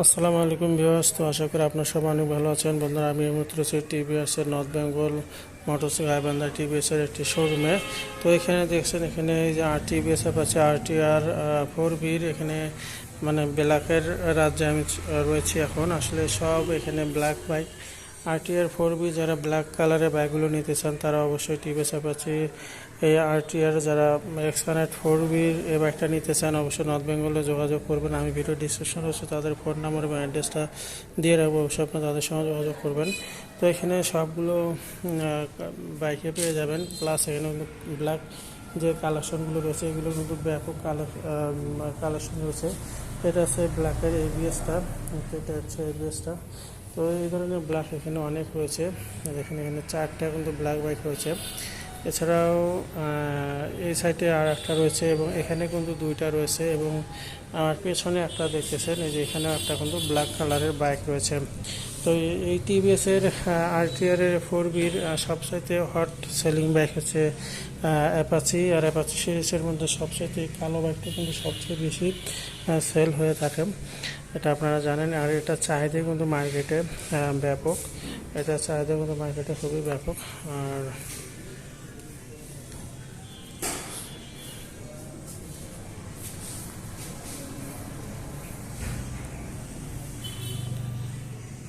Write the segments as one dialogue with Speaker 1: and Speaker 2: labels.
Speaker 1: আসসালামু আলাইকুম ভিউয়ার্স। তো আশা করি আপনার সবাই অনেক ভালো আছেন। বন্ধুরা, আমি এই মুহূর্তে রয়েছি টিভিএস এর north Bengal motorcycle Gaibandha TVS এর একটি শোরুমে। তো এখানে দেখছেন, এখানে এই যে টিভিএস এর পাশে RTR 4B এখানে মানে ব্ল্যাকের রাজ্যে আমি রয়েছি এখন। আসলে সব এখানে ব্ল্যাক বাইক। RTR 4B যারা ব্ল্যাক কালারের বাইকগুলো নিতে চান তারা অবশ্যই টিভিএস অ্যাপাচি এই RTR যারা এক্সকানেক্ট 4B এই বাইকটা নিতে চান অবশ্যই নর্থ বেঙ্গলে যোগাযোগ করবেন। আমি ভিডিও ডিসক্রিপশন রয়েছে তাদের ফোন নাম্বার এবং অ্যাড্রেসটা দিয়ে রাখবো, অবশ্যই আপনারা তাদের সঙ্গে যোগাযোগ করবেন। তো এখানে সবগুলো বাইকে পেয়ে যাবেন। প্লাস এখানে কিন্তু ব্ল্যাক যে কালেকশনগুলো রয়েছে এগুলো কিন্তু ব্যাপক কালেকশন রয়েছে। এটা হচ্ছে ব্ল্যাকের ABS-টা, এটা হচ্ছে ABS-টা। তো এই ধরনের ব্ল্যাক এখানে অনেক রয়েছে। এখানে 4টা কিন্তু ব্ল্যাক বাইক রয়েছে। এছাড়াও এই সাইডে আর একটা রয়েছে এবং এখানে কিন্তু 2টা রয়েছে এবং আমার পেছনে একটা দেখতেছেন, এই যে এখানেও একটা কিন্তু ব্ল্যাক কালারের বাইক রয়েছে। তো এই টিভিএসের RTR 4B-র সবচাইতে হট সেলিং বাইক হচ্ছে অ্যাপাচি। আর অ্যাপাচি সিরিজের মধ্যে সবচাইতে কালো বাইকটা কিন্তু সবচেয়ে বেশি সেল হয়ে থাকে, এটা আপনারা জানেন। আর এটা চাহিদা কিন্তু মার্কেটে ব্যাপক, এটা চাহিদা কিন্তু মার্কেটে খুবই ব্যাপক। আর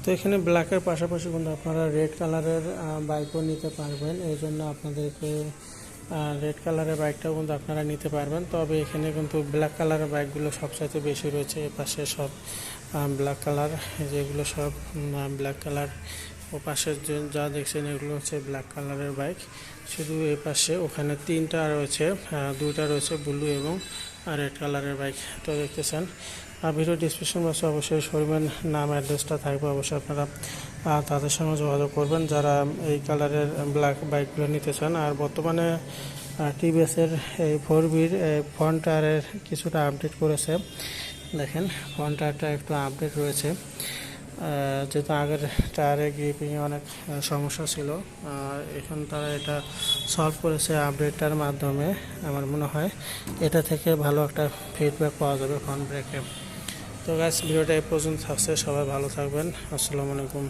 Speaker 1: তো এখানে ব্ল্যাকের পাশাপাশি কিন্তু আপনারা রেড কালারের বাইকও নিতে পারবেন। এই জন্য আপনাদেরকে রেড কালারের বাইকটাও কিন্তু আপনারা নিতে পারবেন। তবে এখানে কিন্তু ব্ল্যাক কালারের বাইকগুলো সবচাইতে বেশি রয়েছে। এ পাশে সব ব্ল্যাক কালার, যেগুলো সব ব্ল্যাক কালার। ও পাশে যা দেখছেন এগুলো হচ্ছে ব্ল্যাক কালারের বাইক। শুধু এ পাশে ওখানে 3টা রয়েছে, 2টা রয়েছে ব্লু এবং রেড কালারের বাইক। তো দেখতেছেন ভিডিও ডিসক্রিপশন বক্সে অবশ্যই শোরুমের নাম অ্যাড্রেসটা থাকবে, অবশ্যই আপনারা তাদের সঙ্গে যোগাযোগ করবেন যারা এই কালারের ব্ল্যাক বাইকগুলো নিতে চান। আর বর্তমানে টিভিএসের এই 4B-র ফ্রন্ট টায়ারের কিছুটা আপডেট করেছে। দেখেন ফ্রন্ট টায়ারটা একটু আপডেট রয়েছে, যেহেতু আগের টায়ারে গ্রিপিংয়ে অনেক সমস্যা ছিল। এখন তারা এটা সলভ করেছে আপডেটটার মাধ্যমে। আমার মনে হয় এটা থেকে ভালো একটা ফিডব্যাক পাওয়া যাবে ফ্রন্ট ব্রেকে। তো গাইস, ভিডিওটা এই পর্যন্ত থাকছে। সবাই ভালো থাকবেন। আসসালামু আলাইকুম।